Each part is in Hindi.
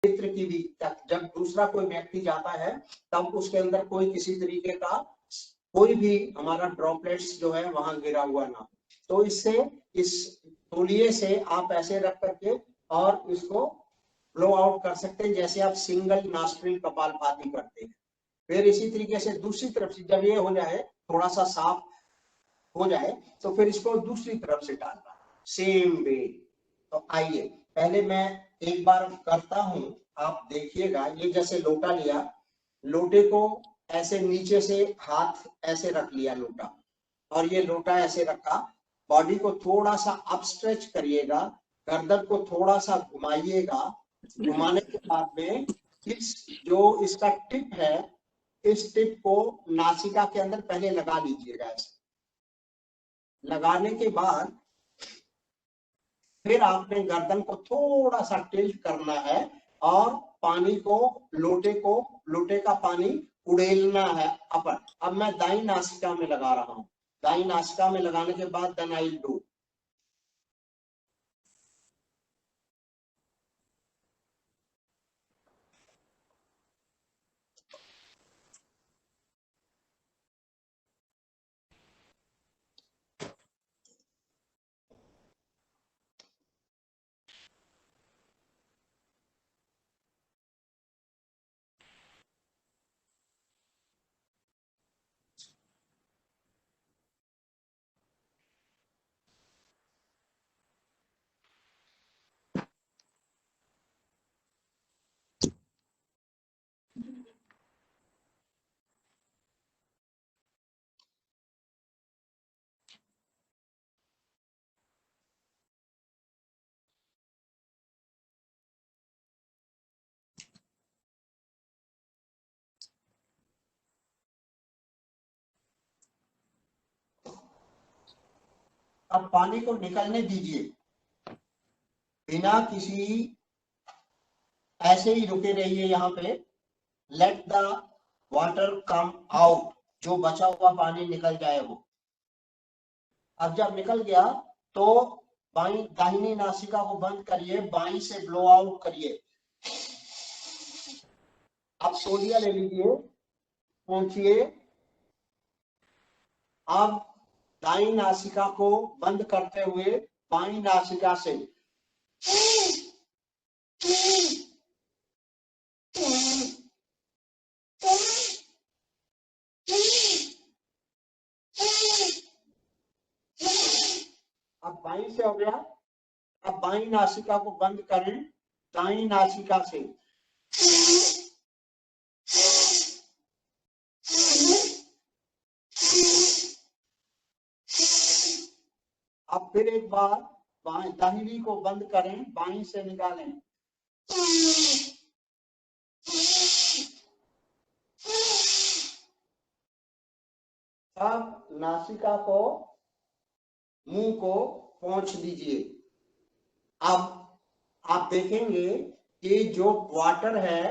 मित्र की भी, जब दूसरा कोई व्यक्ति जाता है तब उसके अंदर कोई किसी तरीके का कोई भी हमारा ड्रॉपलेट्स जो है वहां गिरा हुआ ना हो। तो इससे इस तौलिए से आप ऐसे रख करके और इसको ब्लो आउट कर सकते हैं, जैसे आप सिंगल नॉस्ट्रिल कपालभाति करते हैं। फिर इसी तरीके से दूसरी तरफ से जब ये हो जाए, थोड़ा सा साफ हो जाए, तो फिर इसको दूसरी तरफ से डालना सेम वे। तो आइए पहले मैं एक बार करता हूं, आप देखिएगा। ये जैसे लोटा लिया, लोटे को ऐसे नीचे से हाथ ऐसे रख लिया लोटा, और ये लोटा ऐसे रखा, बॉडी को थोड़ा सा अप स्ट्रेच करिएगा, गर्दन को थोड़ा सा घुमाइएगा। घुमाने के बाद में इस जो इसका टिप है, इस टिप को नासिका के अंदर पहले लगा लीजिएगा। ऐसे लगाने के बाद फिर आपने गर्दन को थोड़ा सा टिल्ट करना है और पानी को लोटे का पानी उड़ेलना है अपर। अब मैं दाई नासिका में लगा रहा हूं। दाई नासिका में लगाने के बाद देन आई विल डू। अब पानी को निकलने दीजिए, बिना किसी, ऐसे ही रुके रहिए यहाँ पे। Let the water come out, जो बचा हुआ पानी निकल जाए वो। अब जब निकल गया तो बाई दाहिनी नासिका को बंद करिए, बाई से ब्लो आउट करिए। अब तौलिया ले लीजिए, पहुंचिए। अब दाई नासिका को बंद करते हुए बाई नासिका से अब बाई से हो गया। अब बाई नासिका को बंद करें दाई नासिका से। अब फिर एक बार दाहिनी को बंद करें, बाई से निकालें। अब नासिका को, मुंह को पोंछ दीजिए। अब आप देखेंगे कि जो वाटर है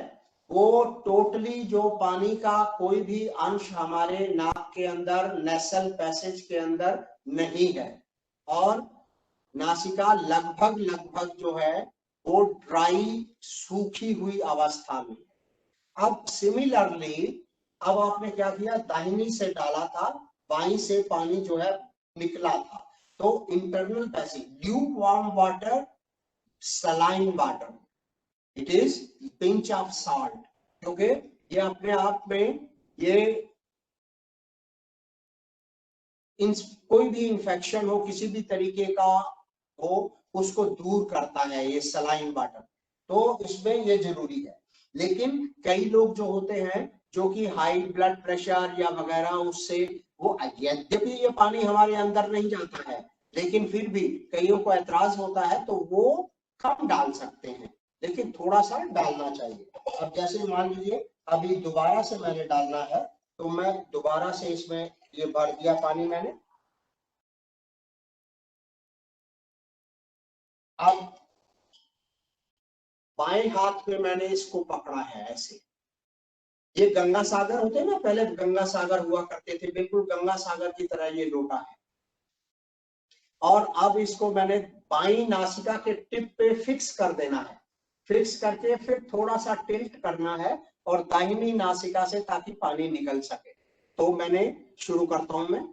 वो टोटली, जो पानी का कोई भी अंश हमारे नाक के अंदर नेसल पैसेज के अंदर नहीं है, और नासिका लगभग जो है वो ड्राई, सूखी हुई अवस्था में। अब सिमिलरली अब आपने क्या किया, दाहिनी से डाला था, बाई से पानी जो है निकला था, तो internal passage, Luke warm water, saline water, it is pinch of salt, क्योंकि ये अपने आप में ये कोई भी इंफेक्शन हो, किसी भी तरीके का हो, उसको दूर करता है ये सलाइन वाटर, तो इसमें ये जरूरी है। लेकिन कई लोग जो होते हैं जो कि हाई ब्लड प्रेशर या वगैरह, उससे वो, यद्यपि ये पानी हमारे अंदर नहीं जाता है, लेकिन फिर भी कईयों को ऐतराज होता है, तो वो कम डाल सकते हैं, लेकिन थोड़ा सा डालना चाहिए। अब जैसे मान लीजिए अभी दोबारा से मैंने डालना है, तो मैं दोबारा से इसमें ये भर दिया पानी मैंने। अब बाएं हाथ में मैंने इसको पकड़ा है ऐसे। ये गंगा सागर होते हैं ना, पहले गंगा सागर हुआ करते थे, बिल्कुल गंगा सागर की तरह ये लोटा है। और अब इसको मैंने बाई नासिका के टिप पे फिक्स कर देना है। फिक्स करके फिर थोड़ा सा टिल्ट करना है और दाहिनी नासिका से, ताकि पानी निकल सके। तो मैंने शुरू करता हूं मैं।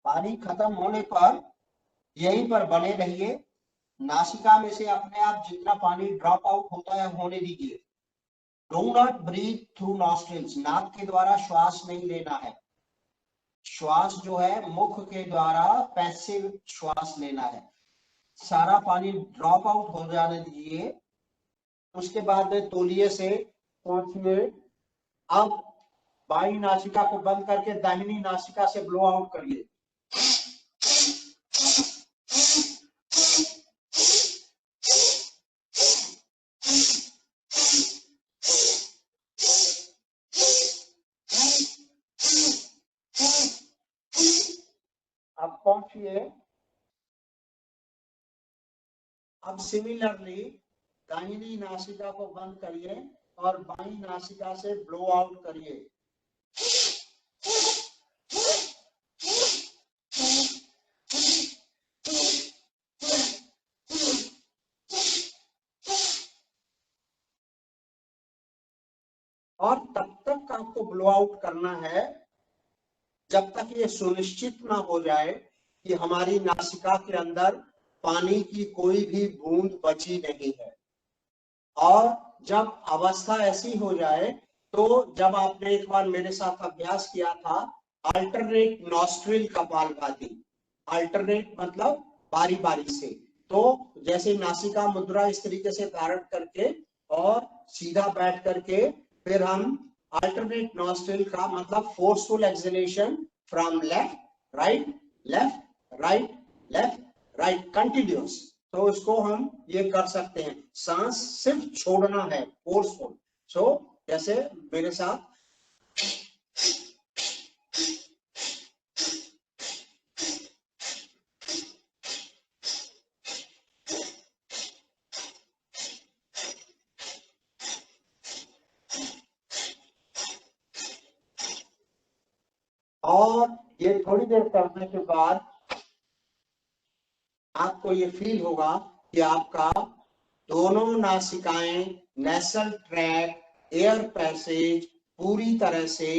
पानी खत्म होने पर यहीं पर बने रहिए। नासिका में से अपने आप जितना पानी ड्रॉप आउट होता है होने दीजिए। Do not breathe through nostrils, नाक के द्वारा श्वास नहीं लेना है। श्वास जो है मुख के द्वारा पैसिव श्वास लेना है। सारा पानी ड्रॉप आउट हो जाने दीजिए। उसके बाद में तौलिए से पोंछिए। अब बाईं नासिका को बंद करके दाहिनी नासिका से ब्लो आउट करिए। अब पहुंचिए। अब सिमिलरली दाहिनी नासिका को बंद करिए और बाईं नासिका से ब्लो आउट करिए। और तब तक आपको ब्लो आउट करना है जब तक ये सुनिश्चित ना हो जाए कि हमारी नासिका के अंदर पानी की कोई भी बूंद बची नहीं है। और जब अवस्था ऐसी हो जाए, तो जब आपने एक बार मेरे साथ अभ्यास किया था अल्टरनेट नॉस्ट्रिल कपालभाति, अल्टरनेट मतलब बारी बारी से, तो जैसे नासिका मुद्रा इस तरीके से धारण करके और सीधा बैठ करके फिर हम अल्टरनेट नॉस्ट्रिल का मतलब forceful exhalation from left right left right left right continuous, तो इसको हम ये कर सकते हैं। सांस सिर्फ छोड़ना है फोर्सफुल। सो जैसे मेरे साथ और ये थोड़ी देर करने के बाद आपको ये फील होगा कि आपका दोनों नासिकाएं, नेसल ट्रैक, एयर पैसेज पूरी तरह से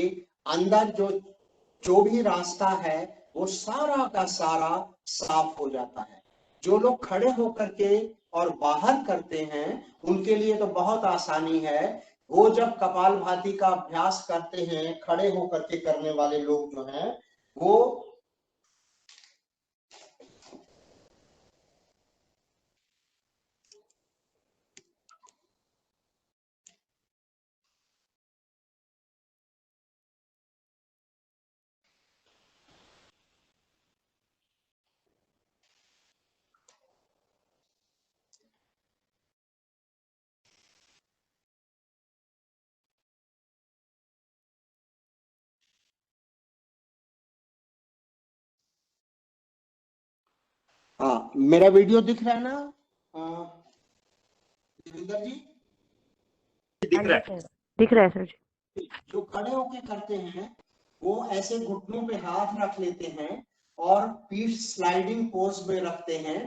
अंदर जो भी रास्ता है वो सारा का सारा साफ हो जाता है। जो लोग खड़े होकर के और बाहर करते हैं उनके लिए तो बहुत आसानी है। वो जब कपालभाति का अभ्यास करते हैं, खड़े होकर के करने वाले लोग जो हैं वो हाँ, मेरा वीडियो दिख रहा है ना देविंदर जी? दिख रहा है, दिख रहा है सर जी। जो खड़े होके करते हैं वो ऐसे घुटनों पे हाथ रख लेते हैं और पीठ स्लाइडिंग पोज में रखते हैं।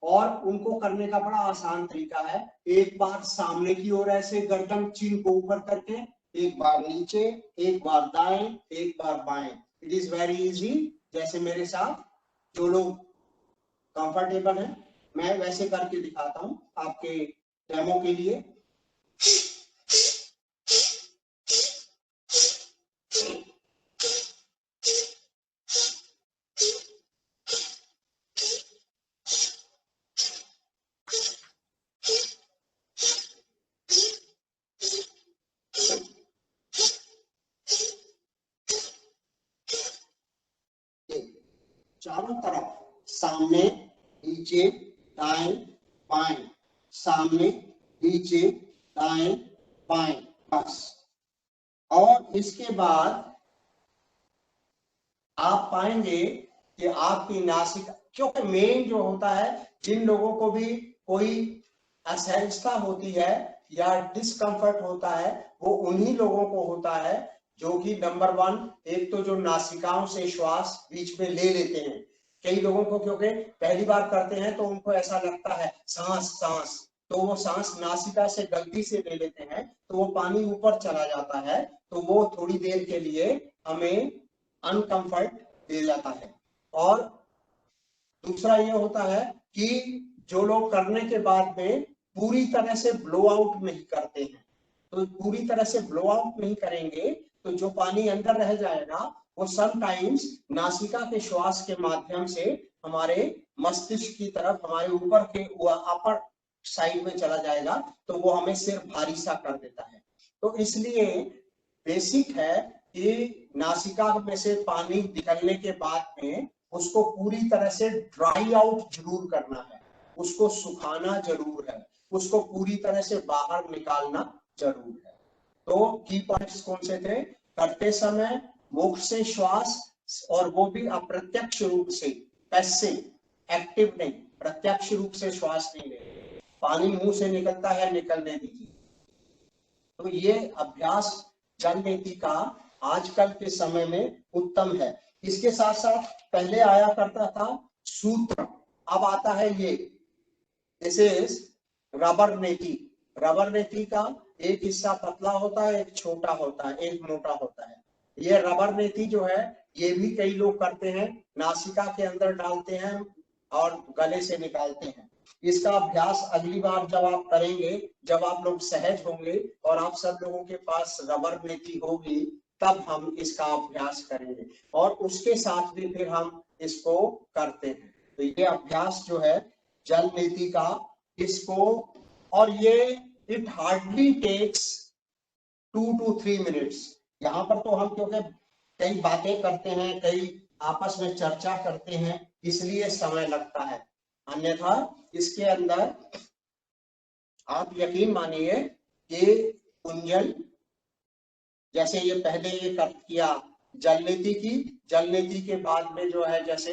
और उनको करने का बड़ा आसान तरीका है। एक बार सामने की ओर ऐसे गर्दन चीन को ऊपर करके, एक बार नीचे, एक बार दाएं, एक बार बाएं। It is very easy. जैसे मेरे साथ जो लोग कंफर्टेबल है मैं वैसे करके दिखाता हूं आपके डेमो के लिए। चारों तरफ, सामने, नीचे, दाएं, बाएं, सामने, नीचे, दाएं, बाएं, बस। और इसके बाद आप पाएंगे कि आपकी नासिका, क्योंकि मेन जो होता है, जिन लोगों को भी कोई असहजता होती है या डिस्कंफर्ट होता है, वो उन्हीं लोगों को होता है जो कि नंबर 1, एक तो जो नासिकाओं से श्वास बीच में ले लेते हैं। कई लोगों को क्योंकि पहली बार करते हैं तो उनको ऐसा लगता है सांस सांस, तो वो सांस नासिका से गलती से ले लेते हैं, तो वो पानी ऊपर चला जाता है, तो वो थोड़ी देर के लिए हमें अनकंफर्ट दे जाता है। और दूसरा ये होता है कि जो लोग करने के बाद में पूरी तरह से ब्लो आउट नहीं करते हैं, तो पूरी तरह से ब्लो आउट नहीं करेंगे तो जो पानी अंदर रह जाएगा वो समटाइम्स नासिका के श्वास के माध्यम से हमारे मस्तिष्क की तरफ, हमारे ऊपर के अपर साइड में चला जाएगा, तो वो हमें सिर भारी सा कर देता है। तो इसलिए बेसिक है कि नासिका में से पानी निकलने के बाद में उसको पूरी तरह से ड्राई आउट जरूर करना है, उसको सुखाना जरूर है, उसको पूरी तरह से बाहर निकालना जरूर है। तो की पॉइंट्स कौन से थे? करते समय मुख से श्वास, और वो भी अप्रत्यक्ष रूप से, पैसिव, एक्टिव नहीं, प्रत्यक्ष रूप से श्वास नहीं ले, पानी मुंह से निकलता है, निकलने दीजिए। तो ये अभ्यास जल नीति का आजकल के समय में उत्तम है। इसके साथ साथ पहले आया करता था सूत्र, अब आता है ये, दिस इज रबर नीति। रबर नीति का एक हिस्सा पतला होता है, एक छोटा होता है, एक मोटा होता है। ये रबर नीति जो है, ये भी कई लोग करते हैं, नासिका के अंदर डालते हैं और गले से निकालते हैं। इसका अभ्यास अगली बार जब आप करेंगे, जब आप लोग सहज होंगे और आप सब लोगों के पास रबर नीति होगी, तब हम इसका अभ्यास करेंगे और उसके साथ भी फिर हम इसको करते हैं। तो ये अभ्यास जो है जल नीति का, इसको, और ये it hardly takes 2 to 3 minutes. यहाँ पर तो हम क्योंकि कई बातें करते हैं, कई आपस में चर्चा करते हैं, इसलिए समय लगता है, अन्यथा इसके अंदर आप यकीन मानिए कि कुंजल, जैसे ये पहले ये किया जल नीति की, जल नीति के बाद में जो है, जैसे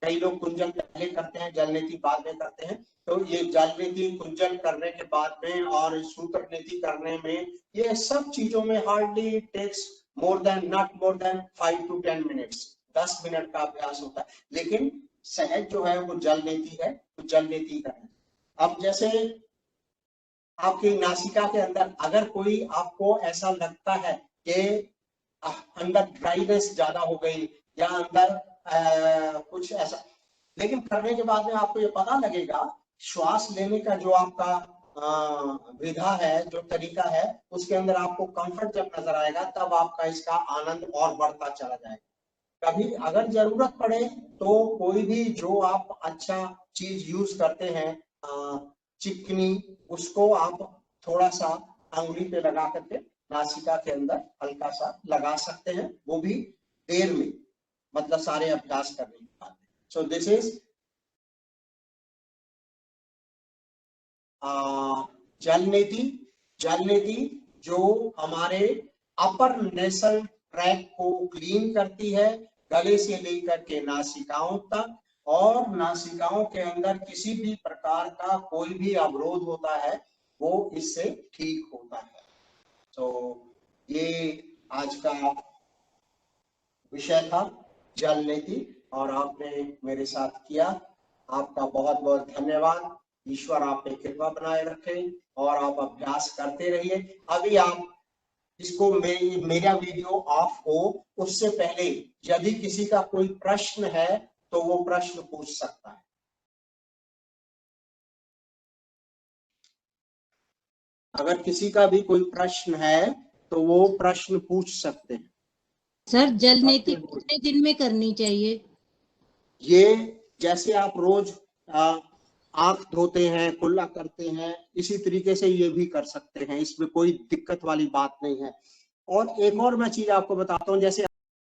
कई लोग कुंजल पहले करते हैं, जल नीति बाद में करते हैं, तो ये जल नीति कुंजल करने के बाद में और सूत्र नीति करने में, ये सब चीजों में hardly takes not more than 5 to 10 minutes, 10 minute का अभ्यास होता है। लेकिन सहज जो है वो जल नीति है, तो जल नीति करना। अब जैसे आपकी नासिका के अंदर अगर कोई आपको ऐसा लगता है कि अंदर ड्राइनेस ज्यादा हो गई या अंदर कुछ ऐसा, लेकिन करने के बाद में आपको ये पता लगेगा, श्वास लेने का जो आपका विधा है, जो तरीका है, उसके अंदर आपको कंफर्ट जब नजर आएगा, तब आपका इसका आनंद और बढ़ता चला जाएगा। कभी अगर जरूरत पड़े तो कोई भी जो आप अच्छा चीज यूज करते हैं, चिकनी, उसको आप थोड़ा सा अंगुली पे लगा करके नासिका के अंदर हल्का सा लगा सकते हैं, वो भी देर में, मतलब सारे अभ्यास करने के बाद। सो दिस इज जल नीति। जल नीति जो हमारे अपर नेसल ट्रैक को क्लीन करती है, गले से लेकर के नासिकाओं तक, और नासिकाओं के अंदर किसी भी प्रकार का कोई भी अवरोध होता है वो इससे ठीक होता है। तो ये आज का विषय था जल नीति, और आपने मेरे साथ किया, आपका बहुत बहुत धन्यवाद। ईश्वर आप पे कृपा बनाए रखे और आप अभ्यास करते रहिए। अभी आप इसको मेरा वीडियो ऑफ हो उससे पहले यदि किसी का कोई प्रश्न है तो वो प्रश्न पूछ सकता है। अगर किसी का भी कोई प्रश्न है तो वो प्रश्न पूछ सकते हैं। सर जल नीति कितने दिन में करनी चाहिए? ये जैसे आप रोज आंख धोते हैं, कुल्ला करते हैं, इसी तरीके से ये भी कर सकते हैं, इसमें कोई दिक्कत वाली बात नहीं है। और एक और मैं चीज आपको बताता हूँ, जैसे